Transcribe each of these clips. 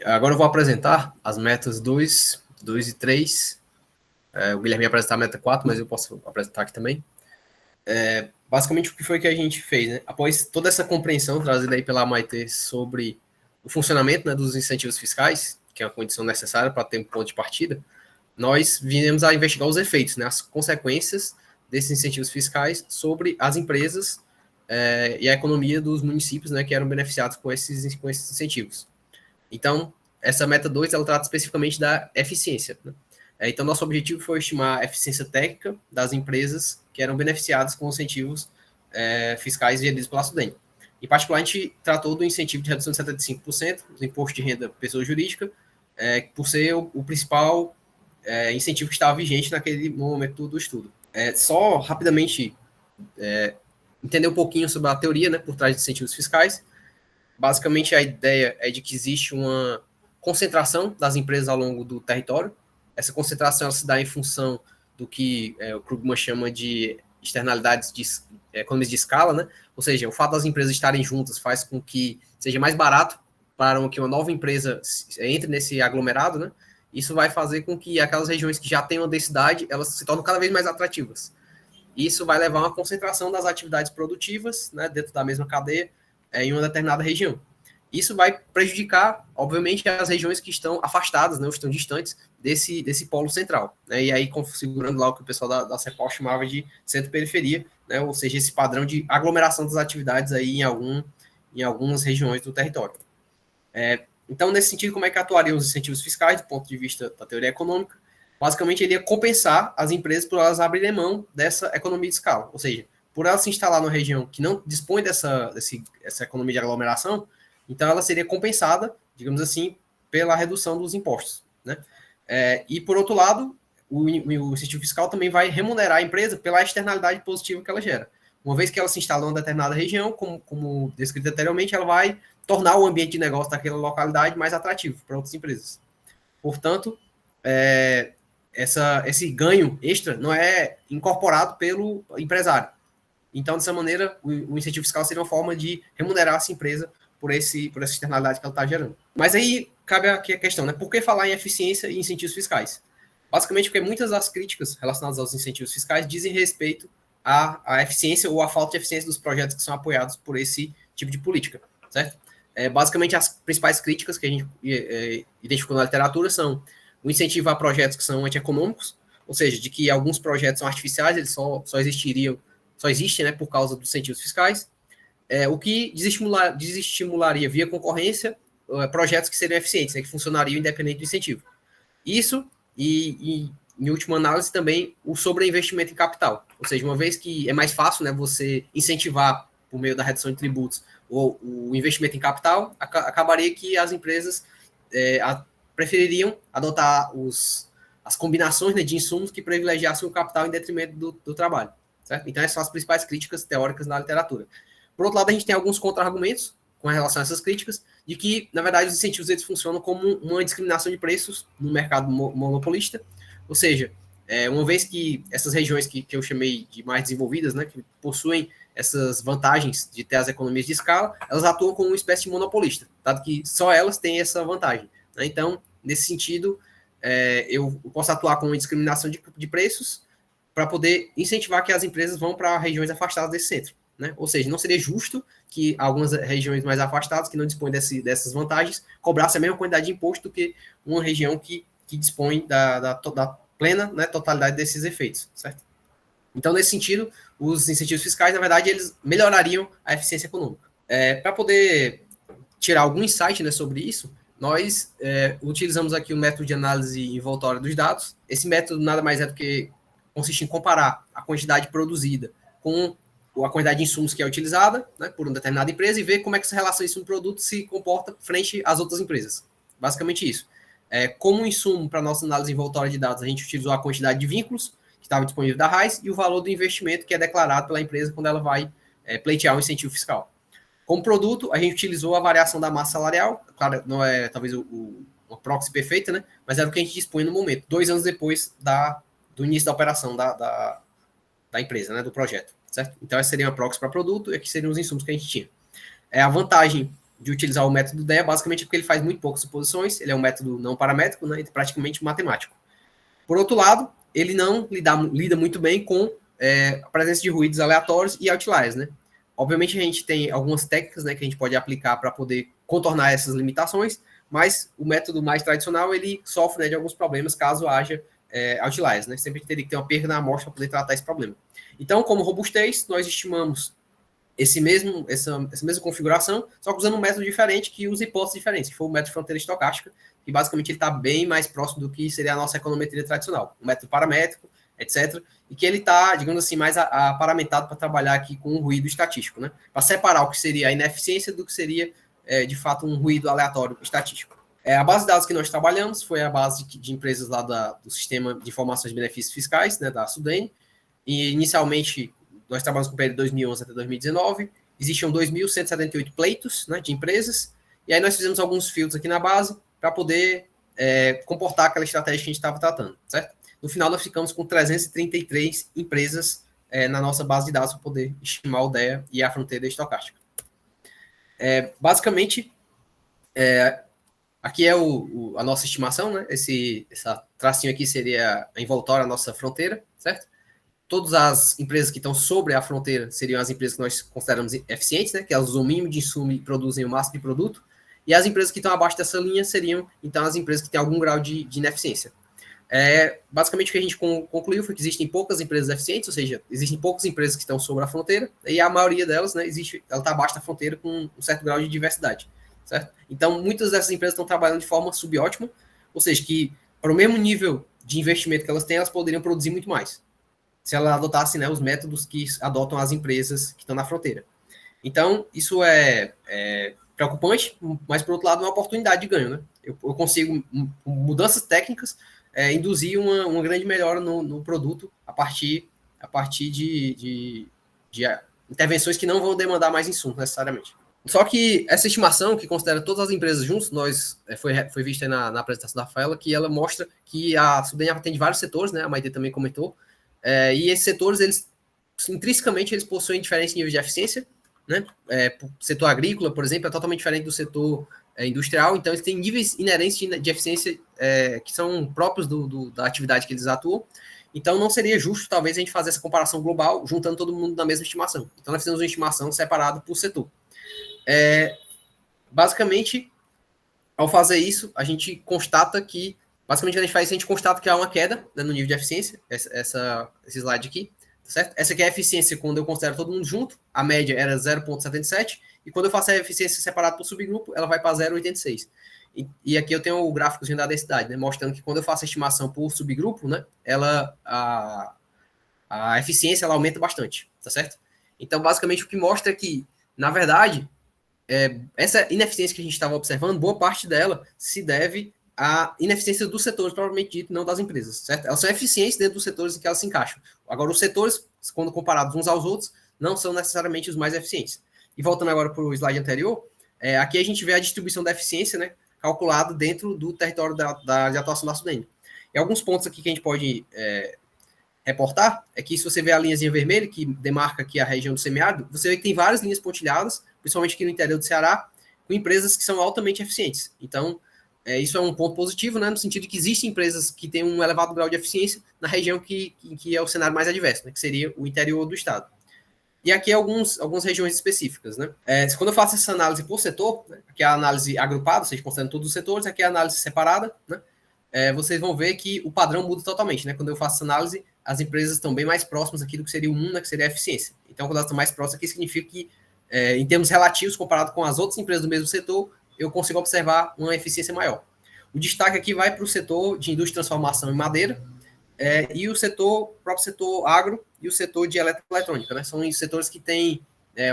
Agora eu vou apresentar as metas 2 e 3. O Guilherme ia apresentar a meta 4, mas eu posso apresentar aqui também. Basicamente, o que foi que a gente fez, né? Após toda essa compreensão trazida aí pela MIT sobre o funcionamento, né, dos incentivos fiscais, que é uma condição necessária para ter um ponto de partida, nós viemos a investigar os efeitos, né, as consequências desses incentivos fiscais sobre as empresas e a economia dos municípios, né, que eram beneficiados com esses incentivos. Então, essa meta 2, ela trata especificamente da eficiência, né? Então, nosso objetivo foi estimar a eficiência técnica das empresas que eram beneficiadas com incentivos fiscais geridos pela SUDENE. Em particular, a gente tratou do incentivo de redução de 75% do imposto de renda pessoa jurídica, por ser o principal incentivo que estava vigente naquele momento do estudo. Só rapidamente entender um pouquinho sobre a teoria, né, por trás de incentivos fiscais. Basicamente, a ideia é de que existe uma concentração das empresas ao longo do território. Essa concentração ela se dá em função do que o Krugman chama de externalidades de economias de escala, né? Ou seja, o fato das empresas estarem juntas faz com que seja mais barato para que uma nova empresa entre nesse aglomerado, né? Isso vai fazer com que aquelas regiões que já têm uma densidade, elas se tornem cada vez mais atrativas. Isso vai levar a uma concentração das atividades produtivas, né, dentro da mesma cadeia, em uma determinada região. Isso vai prejudicar, obviamente, as regiões que estão afastadas, né, ou estão distantes desse polo central, né, e aí configurando lá o que o pessoal da CEPOL chamava de centro-periferia, né, ou seja, esse padrão de aglomeração das atividades aí em algumas regiões do território. Então, nesse sentido, como é que atuariam os incentivos fiscais do ponto de vista da teoria econômica? Basicamente, ele ia compensar as empresas por elas abrirem mão dessa economia de escala, ou seja, por ela se instalar numa região que não dispõe dessa economia de aglomeração, então ela seria compensada, digamos assim, pela redução dos impostos, né? E, por outro lado, o incentivo fiscal também vai remunerar a empresa pela externalidade positiva que ela gera. Uma vez que ela se instala em uma determinada região, como descrito anteriormente, ela vai tornar o ambiente de negócio daquela localidade mais atrativo para outras empresas. Portanto, esse ganho extra não é incorporado pelo empresário. Então, dessa maneira, o incentivo fiscal seria uma forma de remunerar essa empresa por essa externalidade que ela está gerando. Mas aí cabe aqui a questão, né? Por que falar em eficiência e incentivos fiscais? Basicamente porque muitas das críticas relacionadas aos incentivos fiscais dizem respeito à eficiência ou à falta de eficiência dos projetos que são apoiados por esse tipo de política, certo? Basicamente, as principais críticas que a gente identificou na literatura são o incentivo a projetos que são antieconômicos, ou seja, de que alguns projetos são artificiais, eles só existem, né, por causa dos incentivos fiscais, o que desestimularia via concorrência projetos que seriam eficientes, né, que funcionariam independente do incentivo. Isso, em última análise, também o sobreinvestimento em capital, ou seja, uma vez que é mais fácil, né, você incentivar por meio da redução de tributos o investimento em capital, acabaria que as empresas prefeririam adotar as combinações, né, de insumos que privilegiassem o capital em detrimento do trabalho. Certo? Então, essas são as principais críticas teóricas na literatura. Por outro lado, a gente tem alguns contra-argumentos com relação a essas críticas, de que, na verdade, os incentivos eles funcionam como uma discriminação de preços no mercado monopolista, ou seja, uma vez que essas regiões que eu chamei de mais desenvolvidas, né, que possuem essas vantagens de ter as economias de escala, elas atuam como uma espécie de monopolista, dado que só elas têm essa vantagem. Né? Então, nesse sentido, eu posso atuar com uma discriminação de preços para poder incentivar que as empresas vão para regiões afastadas desse centro. Né? Ou seja, não seria justo que algumas regiões mais afastadas, que não dispõem dessas vantagens, cobrassem a mesma quantidade de imposto do que uma região que dispõe da plena, né, totalidade desses efeitos, certo? Então, nesse sentido, os incentivos fiscais, na verdade, eles melhorariam a eficiência econômica. Para poder tirar algum insight, né, sobre isso, nós utilizamos aqui o método de análise envoltória dos dados. Esse método nada mais é do que consiste em comparar a quantidade produzida com a quantidade de insumos que é utilizada, né, por uma determinada empresa e ver como é que essa relação insumo-produto se comporta frente às outras empresas. Basicamente isso. Como insumo para a nossa análise envoltória de dados, a gente utilizou a quantidade de vínculos que estava disponível da RAIS e o valor do investimento que é declarado pela empresa quando ela vai pleitear um incentivo fiscal. Como produto, a gente utilizou a variação da massa salarial, claro, não é talvez uma proxy perfeita, né? Mas era o que a gente dispõe no momento, 2 anos depois do início da operação da empresa, né? Do projeto, certo? Então, essa seria uma proxy para produto e aqui seriam os insumos que a gente tinha. A vantagem de utilizar o método DEA, basicamente porque ele faz muito poucas suposições, ele é um método não paramétrico, né, praticamente matemático. Por outro lado, ele não lida muito bem com a presença de ruídos aleatórios e outliers, né? Obviamente a gente tem algumas técnicas, né, que a gente pode aplicar para poder contornar essas limitações, mas o método mais tradicional ele sofre, né, de alguns problemas caso haja outliers, né? Sempre teria que ter uma perda na amostra para poder tratar esse problema. Então, como robustez, nós estimamos essa mesma configuração, só que usando um método diferente que usa hipóteses diferentes, que foi o método de fronteira estocástica, que basicamente ele está bem mais próximo do que seria a nossa econometria tradicional, um método paramétrico, etc., e que ele está, digamos assim, mais paramentado para trabalhar aqui com um ruído estatístico, né? Para separar o que seria a ineficiência do que seria, de fato, um ruído aleatório estatístico. A base de dados que nós trabalhamos foi a base de empresas lá do Sistema de Informações de Benefícios Fiscais, né, da SUDENE, e inicialmente nós trabalhamos com o período de 2011 até 2019, existiam 2.178 pleitos, né, de empresas, e aí nós fizemos alguns filtros aqui na base para poder comportar aquela estratégia que a gente estava tratando, certo? No final, nós ficamos com 333 empresas na nossa base de dados para poder estimar o DEA e a fronteira estocástica. Basicamente, aqui é a nossa estimação, né? Esse tracinho aqui seria a envoltória, a nossa fronteira, certo? Todas as empresas que estão sobre a fronteira seriam as empresas que nós consideramos eficientes, né? Que elas usam o mínimo de insumo e produzem o máximo de produto. E as empresas que estão abaixo dessa linha seriam, então, as empresas que têm algum grau de ineficiência. Basicamente, o que a gente concluiu foi que existem poucas empresas eficientes, ou seja, existem poucas empresas que estão sobre a fronteira, e a maioria delas, né, ela está abaixo da fronteira com um certo grau de diversidade, certo? Então, muitas dessas empresas estão trabalhando de forma subótima, ou seja, que para o mesmo nível de investimento que elas têm, elas poderiam produzir muito mais, se elas adotassem, né, os métodos que adotam as empresas que estão na fronteira. Então, isso é preocupante, mas, por outro lado, é uma oportunidade de ganho, né? Eu consigo, com mudanças técnicas, induzir uma grande melhora no produto a partir de intervenções que não vão demandar mais insumos, necessariamente. Só que essa estimação, que considera todas as empresas juntos, foi vista na apresentação da Rafaela, que ela mostra que a SUDENE atende vários setores, né? A Maide também comentou, e esses setores, intrinsecamente, eles possuem diferentes níveis de eficiência, né? O setor agrícola, por exemplo, é totalmente diferente do setor industrial, então eles têm níveis inerentes de eficiência que são próprios da atividade que eles atuam. Então não seria justo, talvez, a gente fazer essa comparação global, juntando todo mundo na mesma estimação. Então nós fizemos uma estimação separada por setor. Basicamente, ao fazer isso, a gente constata que, basicamente, quando a gente faz isso, a gente constata que há uma queda, né, no nível de eficiência, esse slide aqui, certo? Essa aqui é a eficiência quando eu considero todo mundo junto, a média era 0,77, e quando eu faço a eficiência separada por subgrupo, ela vai para 0,86. E aqui eu tenho o gráfico da densidade, né, mostrando que quando eu faço a estimação por subgrupo, né, a eficiência ela aumenta bastante, tá certo? Então, basicamente, o que mostra é que, na verdade, essa ineficiência que a gente estava observando, boa parte dela se deve à ineficiência dos setores, propriamente dito, não das empresas, certo? Elas são eficientes dentro dos setores em que elas se encaixam. Agora, os setores, quando comparados uns aos outros, não são necessariamente os mais eficientes. E voltando agora para o slide anterior, aqui a gente vê a distribuição da eficiência, né, calculada dentro do território de atuação da SUDENE. E alguns pontos aqui que a gente pode reportar é que, se você vê a linhazinha vermelha, que demarca aqui a região do semiárido, você vê que tem várias linhas pontilhadas, principalmente aqui no interior do Ceará, com empresas que são altamente eficientes. Então, isso é um ponto positivo, né, no sentido de que existem empresas que têm um elevado grau de eficiência na região que é o cenário mais adverso, né, que seria o interior do estado. E aqui algumas regiões específicas, né? Quando eu faço essa análise por setor, né, aqui é a análise agrupada, ou seja, considerando todos os setores, aqui é a análise separada, né? Vocês vão ver que o padrão muda totalmente, né? Quando eu faço essa análise, as empresas estão bem mais próximas aqui do que seria o 1, né, que seria a eficiência. Então, quando elas estão mais próximas aqui, significa que, em termos relativos, comparado com as outras empresas do mesmo setor, eu consigo observar uma eficiência maior. O destaque aqui vai para o setor de indústria de transformação em madeira, e o próprio setor agro e o setor de eletroeletrônica, né? São os setores que têm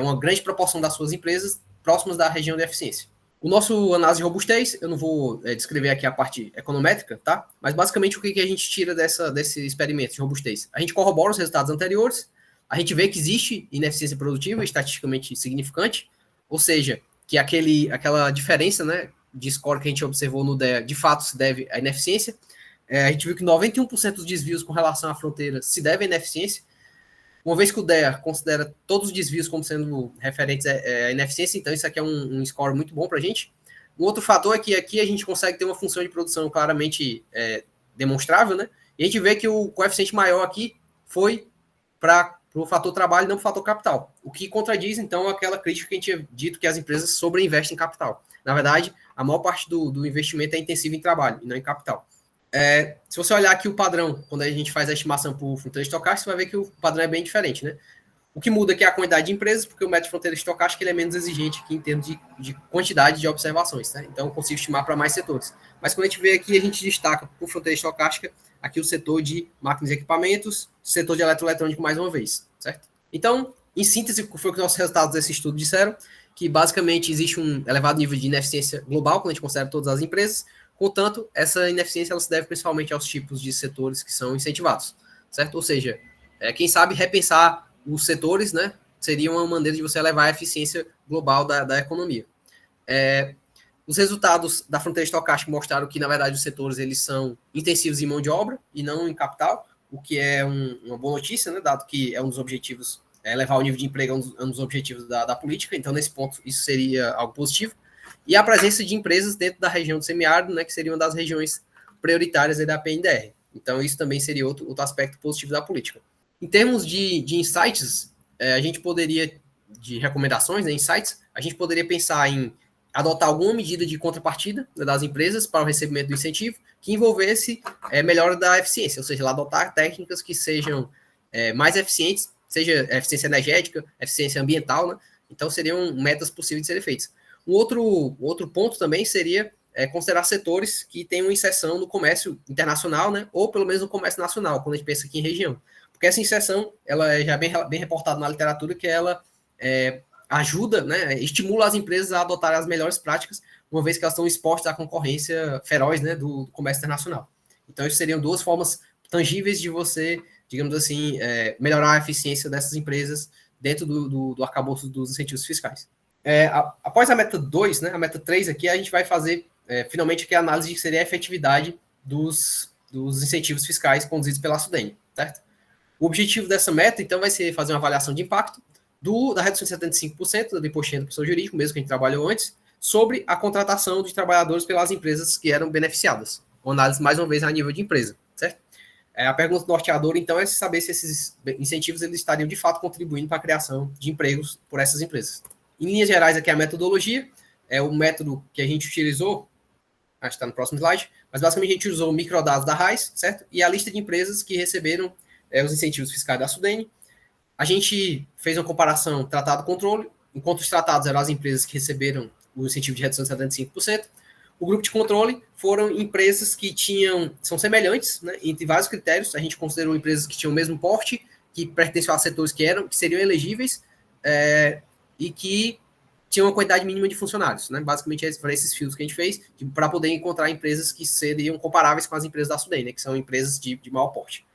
uma grande proporção das suas empresas próximas da região de eficiência. O nosso análise de robustez, eu não vou descrever aqui a parte econométrica, tá? Mas basicamente o que a gente tira desse experimento de robustez? A gente corrobora os resultados anteriores, a gente vê que existe ineficiência produtiva estatisticamente significante, ou seja, que aquela diferença, né, de score que a gente observou no DEA, de fato se deve à ineficiência. A gente viu que 91% dos desvios com relação à fronteira se devem à ineficiência. Uma vez que o DEA considera todos os desvios como sendo referentes à ineficiência, então isso aqui é um score muito bom para a gente. Um outro fator é que aqui a gente consegue ter uma função de produção claramente demonstrável, né? E a gente vê que o coeficiente maior aqui foi para o fator trabalho e não para o fator capital. O que contradiz, então, aquela crítica que a gente tinha dito que as empresas sobreinvestem em capital. Na verdade, a maior parte do investimento é intensivo em trabalho e não em capital. Se você olhar aqui o padrão, quando a gente faz a estimação por fronteira estocástica, você vai ver que o padrão é bem diferente, né? O que muda aqui é a quantidade de empresas, porque o método de fronteira estocástica ele é menos exigente aqui em termos de quantidade de observações, né? Então, eu consigo estimar para mais setores. Mas quando a gente vê aqui, a gente destaca por fronteira estocástica aqui o setor de máquinas e equipamentos, setor de eletroeletrônico mais uma vez, certo? Então, em síntese, foi o que nossos resultados desse estudo disseram, que basicamente existe um elevado nível de ineficiência global quando a gente considera todas as empresas. Contanto, essa ineficiência ela se deve principalmente aos tipos de setores que são incentivados, certo? Ou seja, quem sabe repensar os setores, né, seria uma maneira de você elevar a eficiência global da economia. Os resultados da fronteira estocástica mostraram que, na verdade, os setores eles são intensivos em mão de obra e não em capital, o que é uma boa notícia, né, dado que é um dos objetivos, elevar o nível de emprego é um dos objetivos da política, então, nesse ponto, isso seria algo positivo. E a presença de empresas dentro da região do semiárido, né, que seria uma das regiões prioritárias da PNDR. Então, isso também seria outro aspecto positivo da política. Em termos de insights, a gente poderia, de recomendações, né, insights, a gente poderia pensar em adotar alguma medida de contrapartida das empresas para o recebimento do incentivo que envolvesse melhora da eficiência, ou seja, adotar técnicas que sejam mais eficientes, seja eficiência energética, eficiência ambiental, né? Então seriam metas possíveis de serem feitas. Um outro ponto também seria considerar setores que tenham inserção no comércio internacional, né? Ou pelo menos no comércio nacional, quando a gente pensa aqui em região. Porque essa inserção, ela é já bem reportada na literatura, que ela ajuda, né, estimula as empresas a adotarem as melhores práticas, uma vez que elas estão expostas à concorrência feroz, né, do comércio internacional. Então, isso seriam duas formas tangíveis de você, digamos assim, melhorar a eficiência dessas empresas dentro do arcabouço dos incentivos fiscais. Após a meta 2, né, a meta 3 aqui, a gente vai fazer, finalmente, aqui a análise de que seria a efetividade dos incentivos fiscais conduzidos pela SUDENE, certo? O objetivo dessa meta, então, vai ser fazer uma avaliação de impacto da redução de 75% do imposto de renda da pessoa jurídica, mesmo que a gente trabalhou antes, sobre a contratação de trabalhadores pelas empresas que eram beneficiadas. Uma análise, mais uma vez, a nível de empresa, certo? A pergunta norteadora, então, é saber se esses incentivos eles estariam, de fato, contribuindo para a criação de empregos por essas empresas. Em linhas gerais, aqui é a metodologia, é o método que a gente utilizou, acho que está no próximo slide, mas basicamente a gente usou microdados da RAIS, certo? E a lista de empresas que receberam os incentivos fiscais da SUDENE. A gente fez uma comparação tratado-controle, enquanto os tratados eram as empresas que receberam o incentivo de redução de 75%. O grupo de controle foram empresas que são semelhantes, né, entre vários critérios. A gente considerou empresas que tinham o mesmo porte, que pertenciam a setores que seriam elegíveis e que tinham uma quantidade mínima de funcionários. Né? Basicamente, foram esses filtros que a gente fez para poder encontrar empresas que seriam comparáveis com as empresas da SUDENE, né, que são empresas de maior porte.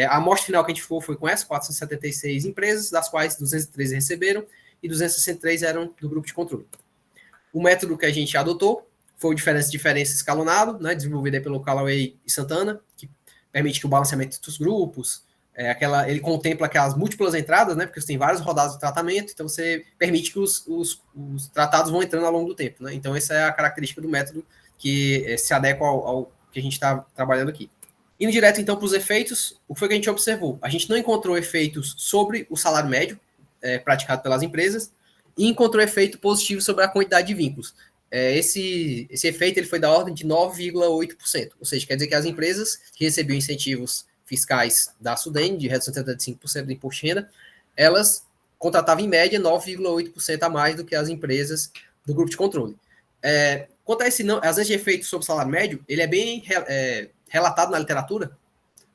A amostra final que a gente foi com essa, 476 empresas, das quais 213 receberam e 263 eram do grupo de controle. O método que a gente adotou foi o diferença escalonado, né, desenvolvido pelo Callaway e Santana, que permite que o balanceamento dos grupos, ele contempla aquelas múltiplas entradas, né, porque você tem várias rodadas de tratamento, então você permite que os tratados vão entrando ao longo do tempo. Né? Então essa é a característica do método que se adequa ao que a gente está trabalhando aqui. Indo direto, então, para os efeitos, o que foi que a gente observou? A gente não encontrou efeitos sobre o salário médio praticado pelas empresas e encontrou efeito positivo sobre a quantidade de vínculos. Esse efeito ele foi da ordem de 9,8%, ou seja, quer dizer que as empresas que recebiam incentivos fiscais da SUDENE, de redução de 75% do imposto de renda, elas contratavam, em média, 9,8% a mais do que as empresas do grupo de controle. Quanto a esse ausência de efeito sobre o salário médio, ele é bem relatado na literatura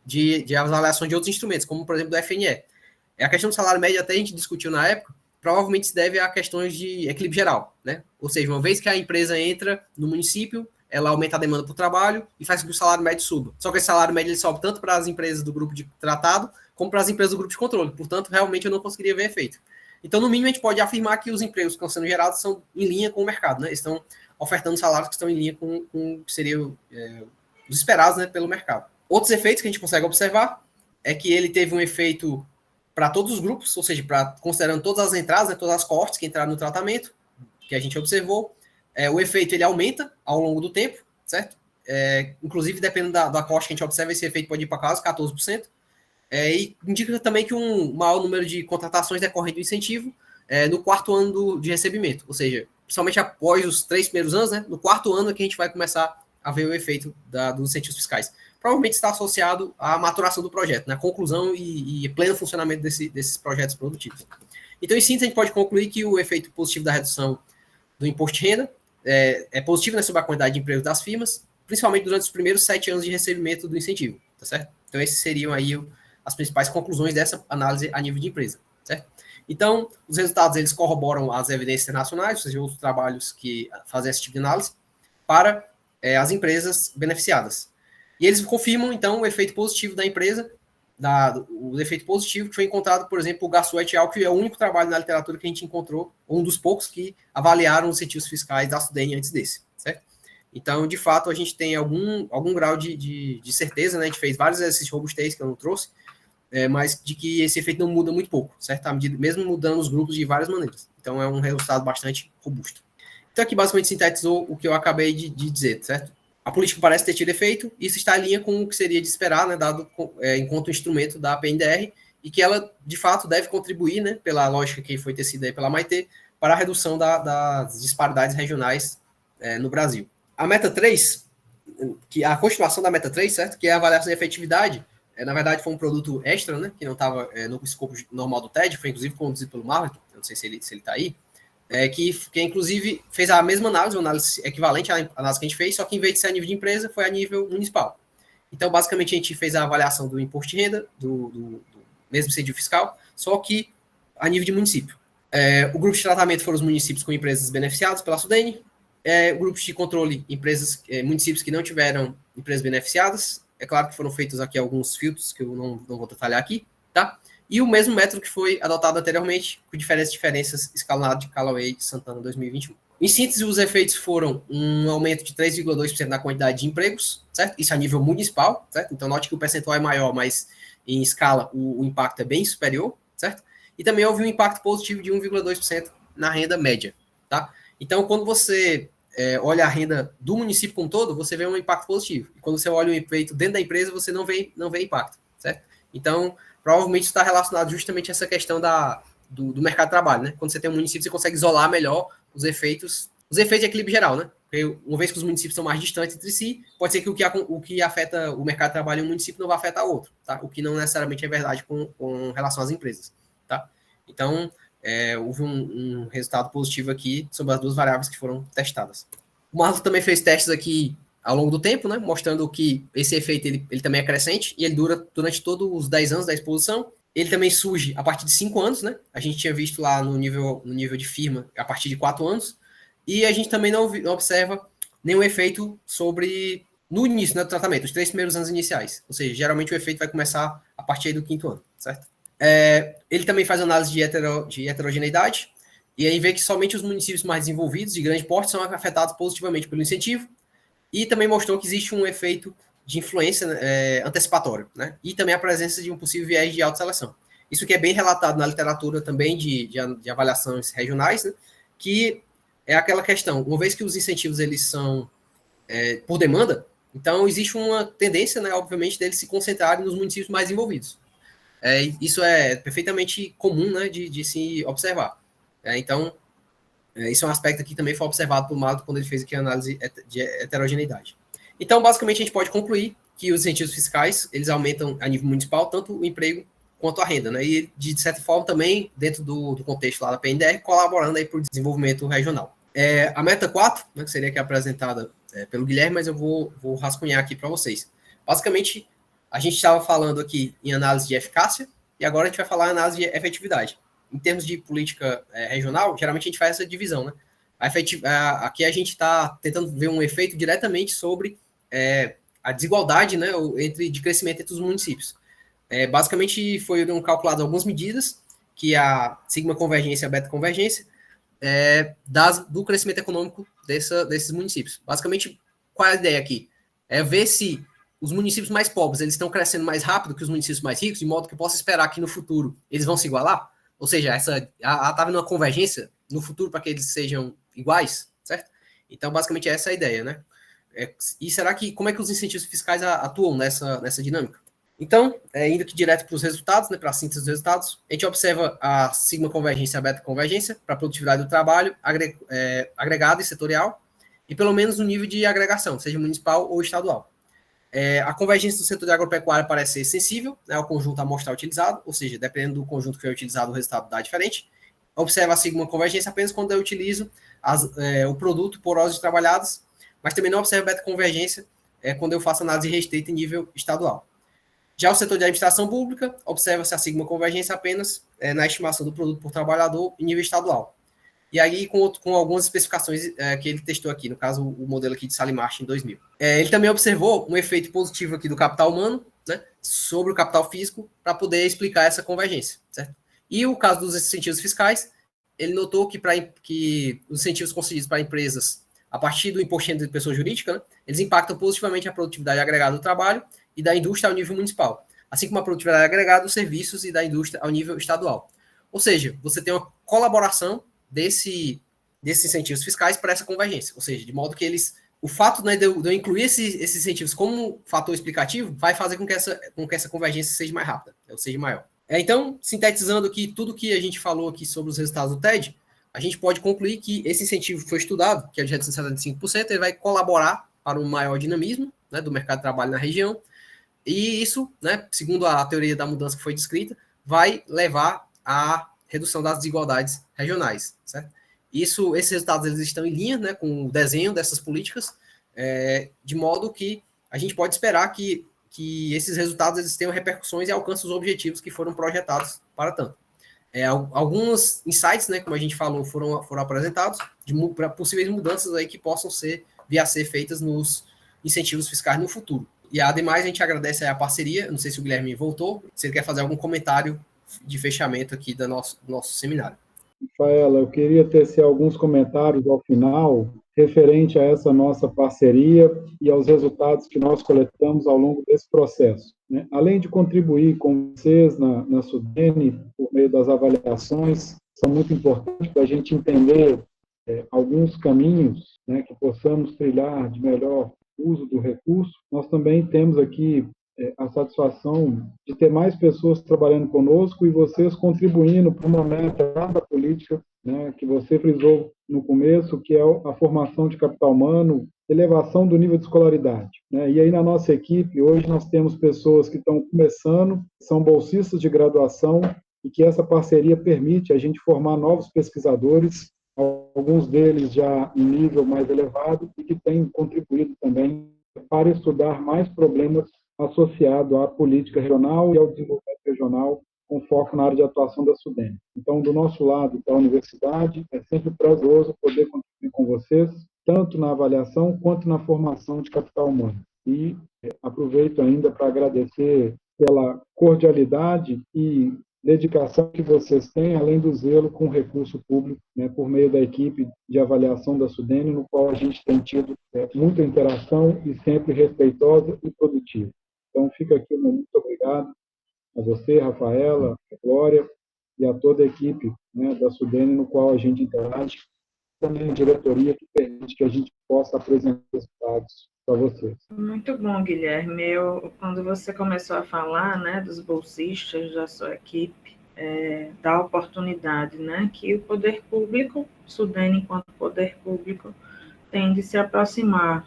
de avaliação de outros instrumentos, como, por exemplo, do FNE. A questão do salário médio, até a gente discutiu na época, provavelmente se deve a questões de equilíbrio geral, né? Ou seja, uma vez que a empresa entra no município, ela aumenta a demanda por trabalho e faz com que o salário médio suba. Só que esse salário médio ele sobe tanto para as empresas do grupo de tratado, como para as empresas do grupo de controle. Portanto, realmente eu não conseguiria ver efeito. Então, no mínimo, a gente pode afirmar que os empregos que estão sendo gerados são em linha com o mercado, né? Estão ofertando salários que estão em linha com o que seriam os esperados, né, pelo mercado. Outros efeitos que a gente consegue observar é que ele teve um efeito para todos os grupos, ou seja, considerando todas as entradas, né, todas as cohortes que entraram no tratamento, que a gente observou, o efeito ele aumenta ao longo do tempo, certo? Inclusive, dependendo da cohorte que a gente observa, esse efeito pode ir para quase 14%. E indica também que um maior número de contratações decorrem do incentivo no quarto ano de recebimento, ou seja, principalmente após os 3 primeiros anos, né, no quarto ano é que a gente vai começar a ver o efeito dos incentivos fiscais. Provavelmente está associado à maturação do projeto, na conclusão e pleno funcionamento desses projetos produtivos. Então, em síntese, a gente pode concluir que o efeito positivo da redução do imposto de renda é positivo, né, sobre a quantidade de empregos das firmas, principalmente durante os primeiros 7 anos de recebimento do incentivo, tá certo? Então, esses seriam aí as principais conclusões dessa análise a nível de empresa, certo? Então, os resultados, eles corroboram as evidências internacionais, ou seja, outros trabalhos que fazem esse tipo de análise, para as empresas beneficiadas. E eles confirmam, então, o efeito positivo da empresa, o efeito positivo que foi encontrado, por exemplo, o Garçom et al., que é o único trabalho na literatura que a gente encontrou, um dos poucos que avaliaram os incentivos fiscais da Sudene antes desse, certo? Então, de fato, a gente tem algum grau de certeza, né? A gente fez vários exercícios de robustez que eu não trouxe, mas de que esse efeito não muda muito pouco, certo? À medida, mesmo mudando os grupos de várias maneiras. Então, é um resultado bastante robusto. Então, aqui basicamente sintetizou o que eu acabei de dizer, certo? A política parece ter tido efeito, isso está em linha com o que seria de esperar, né, dado enquanto instrumento da PNDR, e que ela, de fato, deve contribuir, né, pela lógica que foi tecida aí pela MAIT, para a redução das disparidades regionais no Brasil. A meta 3, a continuação da meta 3, certo? Que é a avaliação de efetividade, na verdade foi um produto extra, né, que não estava no escopo normal do TED, foi inclusive conduzido pelo Marlon, não sei se ele está aí, que inclusive fez a mesma análise, uma análise equivalente à análise que a gente fez, só que em vez de ser a nível de empresa, foi a nível municipal. Então, basicamente, a gente fez a avaliação do imposto de renda, do mesmo incentivo fiscal, só que a nível de município. O grupo de tratamento foram os municípios com empresas beneficiadas pela Sudene, grupos de controle, municípios que não tiveram empresas beneficiadas. É claro que foram feitos aqui alguns filtros que eu não vou detalhar aqui, tá? E o mesmo método que foi adotado anteriormente, com diferenças escalonado de Callaway de Santana 2021. Em síntese, os efeitos foram um aumento de 3,2% na quantidade de empregos, certo? Isso a nível municipal, certo? Então, note que o percentual é maior, mas em escala o impacto é bem superior, certo? E também houve um impacto positivo de 1,2% na renda média, tá? Então, quando você olha a renda do município como todo, você vê um impacto positivo. E quando você olha o efeito dentro da empresa, você não vê impacto, certo? Então, provavelmente está relacionado justamente a essa questão do mercado de trabalho, né? Quando você tem um município, você consegue isolar melhor os efeitos de equilíbrio geral, né? Porque uma vez que os municípios são mais distantes entre si, pode ser que o que afeta o mercado de trabalho em um município não vai afetar outro, tá? O que não necessariamente é verdade com relação às empresas, tá? Então, houve um resultado positivo aqui sobre as duas variáveis que foram testadas. O Marlon também fez testes aqui ao longo do tempo, né, mostrando que esse efeito ele também é crescente e ele dura durante todos os 10 anos da exposição. Ele também surge a partir de 5 anos, né? A gente tinha visto lá no nível de firma a partir de 4 anos. E a gente também não observa nenhum efeito no início, né, do tratamento, os 3 primeiros anos iniciais. Ou seja, geralmente o efeito vai começar a partir do 5º ano, certo? Ele também faz análise de heterogeneidade, e aí vê que somente os municípios mais desenvolvidos, de grande porte, são afetados positivamente pelo incentivo, e também mostrou que existe um efeito de influência antecipatório, né? E também a presença de um possível viés de autoseleção. Isso que é bem relatado na literatura também de avaliações regionais, né? Que é aquela questão, uma vez que os incentivos eles são por demanda, então existe uma tendência, né, obviamente, deles se concentrarem nos municípios mais envolvidos. Isso é perfeitamente comum, né, de se observar. Então, isso é um aspecto que também foi observado por Marlon quando ele fez aqui a análise de heterogeneidade. Então, basicamente, a gente pode concluir que os incentivos fiscais, eles aumentam a nível municipal tanto o emprego quanto a renda, né? E, de certa forma, também, dentro do contexto lá da PNDR, colaborando aí para o desenvolvimento regional. A meta 4, né, que seria aqui apresentada pelo Guilherme, mas eu vou rascunhar aqui para vocês. Basicamente, a gente estava falando aqui em análise de eficácia, e agora a gente vai falar em análise de efetividade. Em termos de política regional, geralmente a gente faz essa divisão, né? Aqui a gente está tentando ver um efeito diretamente sobre a desigualdade, né, de crescimento entre os municípios. Basicamente, foram calculadas algumas medidas, que a sigma convergência e a beta convergência, do crescimento econômico desses municípios. Basicamente, qual é a ideia aqui? É ver se os municípios mais pobres, eles estão crescendo mais rápido que os municípios mais ricos, de modo que eu posso esperar que no futuro eles vão se igualar? Ou seja, está havendo uma convergência no futuro para que eles sejam iguais, certo? Então, basicamente, essa é a ideia, né? E será que, como é que os incentivos fiscais atuam nessa dinâmica? Então, indo aqui direto para os resultados, né, para a síntese dos resultados, a gente observa a sigma convergência e a beta convergência para a produtividade do trabalho agregado e setorial, e pelo menos no nível de agregação, seja municipal ou estadual. A convergência do setor de agropecuária parece ser sensível, né, ao conjunto amostral utilizado, ou seja, dependendo do conjunto que é utilizado, o resultado dá diferente. Observa a sigma convergência apenas quando eu utilizo o produto por horas trabalhadas, mas também não observa beta convergência quando eu faço análise restrita em nível estadual. Já o setor de administração pública, observa-se a sigma convergência apenas na estimação do produto por trabalhador em nível estadual. E aí com algumas especificações que ele testou aqui, no caso o modelo aqui de Salimarch em 2000. Ele também observou um efeito positivo aqui do capital humano, né, sobre o capital físico, para poder explicar essa convergência, certo? E o caso dos incentivos fiscais, ele notou que os incentivos concedidos para empresas a partir do imposto de pessoa jurídica, né, eles impactam positivamente a produtividade agregada do trabalho e da indústria ao nível municipal, assim como a produtividade agregada dos serviços e da indústria ao nível estadual. Ou seja, você tem uma colaboração desses incentivos fiscais para essa convergência, ou seja, de modo que o fato, né, de eu incluir esses incentivos como fator explicativo vai fazer com que essa convergência seja mais rápida, ou seja, maior. Então, sintetizando aqui tudo que a gente falou aqui sobre os resultados do TED, a gente pode concluir que esse incentivo que foi estudado, que é de redução de 75%, ele vai colaborar para um maior dinamismo, né, do mercado de trabalho na região, e isso, né, segundo a teoria da mudança que foi descrita, vai levar à redução das desigualdades regionais, certo? Esses resultados eles estão em linha, né, com o desenho dessas políticas, de modo que a gente pode esperar que esses resultados eles tenham repercussões e alcancem os objetivos que foram projetados para tanto. Alguns insights, né, como a gente falou, foram apresentados para possíveis mudanças aí que possam vir a ser feitas nos incentivos fiscais no futuro. E ademais, a gente agradece a parceria. Não sei se o Guilherme voltou, se ele quer fazer algum comentário de fechamento aqui do nosso seminário. Rafaela, eu queria tecer alguns comentários ao final, referente a essa nossa parceria e aos resultados que nós coletamos ao longo desse processo, né? Além de contribuir com vocês na SUDENE, por meio das avaliações, são muito importantes para a gente entender alguns caminhos, né, que possamos trilhar de melhor uso do recurso. Nós também temos aqui a satisfação de ter mais pessoas trabalhando conosco e vocês contribuindo para uma meta da política, né, que você frisou no começo, que é a formação de capital humano, elevação do nível de escolaridade, né? E aí na nossa equipe, hoje nós temos pessoas que estão começando, são bolsistas de graduação, e que essa parceria permite a gente formar novos pesquisadores, alguns deles já em nível mais elevado, e que têm contribuído também para estudar mais problemas associados à política regional e ao desenvolvimento regional, com foco na área de atuação da SUDENE. Então, do nosso lado, da universidade, é sempre prazeroso poder contribuir com vocês, tanto na avaliação quanto na formação de capital humano. E aproveito ainda para agradecer pela cordialidade e dedicação que vocês têm, além do zelo com o recurso público, né, por meio da equipe de avaliação da SUDENE, no qual a gente tem tido muita interação e sempre respeitosa e produtiva. Então, fica aqui o meu muito obrigado a você, Rafaela, a Glória e a toda a equipe, né, da SUDENE, no qual a gente interage, também a diretoria que permite que a gente possa apresentar resultados para vocês. Muito bom, Guilherme. Quando você começou a falar, né, dos bolsistas da sua equipe, da oportunidade, né, que o poder público, SUDENE enquanto poder público, tem de se aproximar.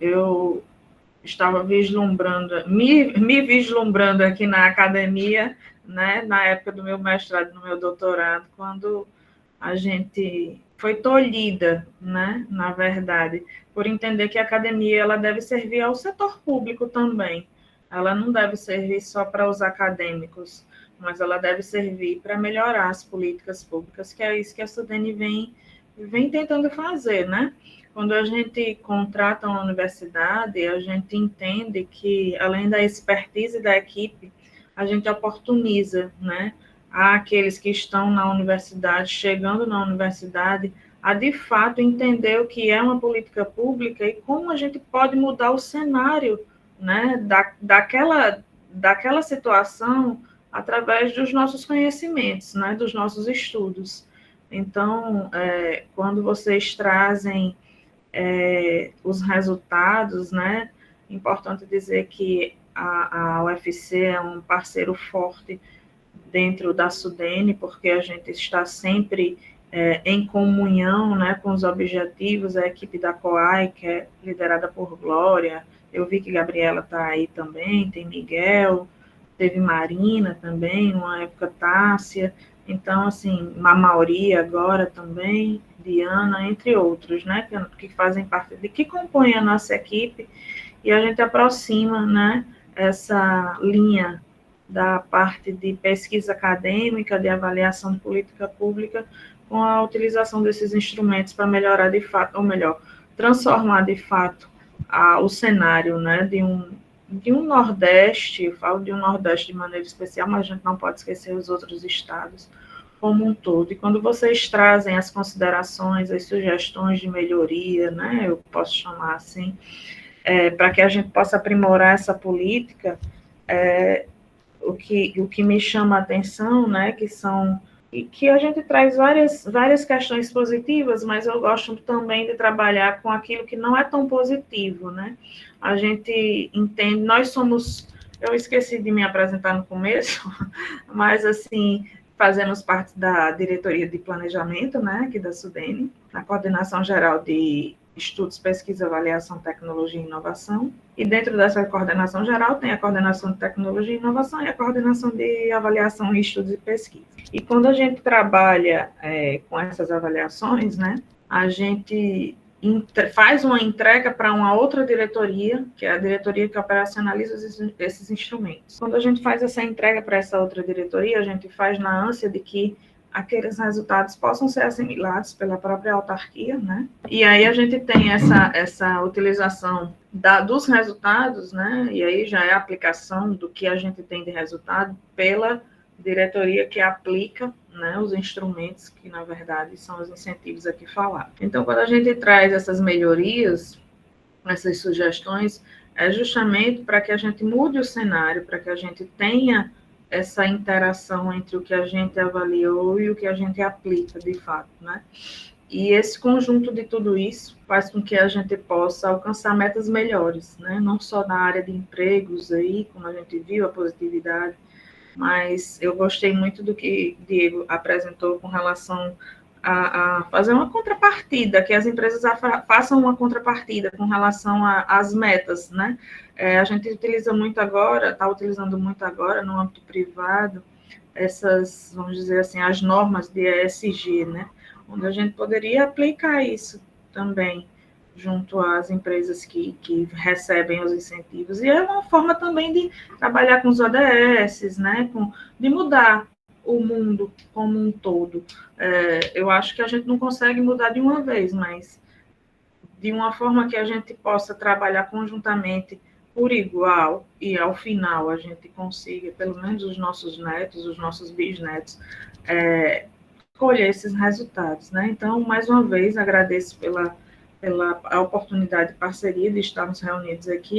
Eu estava vislumbrando, me vislumbrando aqui na academia, né, na época do meu mestrado, no meu doutorado, quando a gente foi tolhida, né, na verdade, por entender que a academia ela deve servir ao setor público também. Ela não deve servir só para os acadêmicos, mas ela deve servir para melhorar as políticas públicas, que é isso que a SUDENE vem tentando fazer, né? Quando a gente contrata uma universidade, a gente entende que, além da expertise da equipe, a gente oportuniza, né, àqueles que estão na universidade, chegando na universidade, a, de fato, entender o que é uma política pública e como a gente pode mudar o cenário, né, daquela situação através dos nossos conhecimentos, né, dos nossos estudos. Então, quando vocês trazem os resultados, né, é importante dizer que a UFC é um parceiro forte dentro da SUDENE, porque a gente está sempre em comunhão, né, com os objetivos, a equipe da COAI, que é liderada por Glória, eu vi que Gabriela está aí também, tem Miguel, teve Marina também, uma época Tássia, então, assim, Mamauri agora também, Diana, entre outros, né, que fazem parte, que compõem a nossa equipe, e a gente aproxima, né, essa linha da parte de pesquisa acadêmica, de avaliação de política pública, com a utilização desses instrumentos para melhorar de fato, ou melhor, transformar de fato o cenário, né, de um Nordeste, eu falo de um Nordeste de maneira especial, mas a gente não pode esquecer os outros estados como um todo. E quando vocês trazem as considerações, as sugestões de melhoria, né, eu posso chamar assim, para que a gente possa aprimorar essa política, o que me chama a atenção, né, que a gente traz várias questões positivas, mas eu gosto também de trabalhar com aquilo que não é tão positivo, né? A gente entende, nós somos, eu esqueci de me apresentar no começo, mas assim, fazemos parte da diretoria de planejamento, né, aqui da SUDENE, na coordenação geral de estudos, pesquisa, avaliação, tecnologia e inovação. E dentro dessa coordenação geral tem a coordenação de tecnologia e inovação e a coordenação de avaliação, estudos e pesquisa. E quando a gente trabalha com essas avaliações, né, a gente faz uma entrega para uma outra diretoria, que é a diretoria que operacionaliza esses instrumentos. Quando a gente faz essa entrega para essa outra diretoria, a gente faz na ânsia de que aqueles resultados possam ser assimilados pela própria autarquia, né? E aí a gente tem essa utilização dos resultados, né? E aí já é a aplicação do que a gente tem de resultado pela diretoria que aplica, né, os instrumentos que, na verdade, são os incentivos aqui falados. Então, quando a gente traz essas melhorias, essas sugestões, é justamente para que a gente mude o cenário, para que a gente tenha essa interação entre o que a gente avaliou e o que a gente aplica, de fato, né? E esse conjunto de tudo isso faz com que a gente possa alcançar metas melhores, né? Não só na área de empregos aí, como a gente viu, a positividade, mas eu gostei muito do que Diego apresentou com relação a fazer uma contrapartida, que as empresas façam uma contrapartida com relação às metas, né? A gente utiliza muito agora, está utilizando muito agora no âmbito privado, essas, vamos dizer assim, as normas de ESG, né? Onde a gente poderia aplicar isso também junto às empresas que recebem os incentivos. E é uma forma também de trabalhar com os ODS, né? De mudar o mundo como um todo. Eu acho que a gente não consegue mudar de uma vez, mas de uma forma que a gente possa trabalhar conjuntamente por igual e ao final a gente consiga, pelo menos os nossos netos, os nossos bisnetos, colher esses resultados, né? Então, mais uma vez, agradeço pela oportunidade de parceria de estarmos reunidos aqui.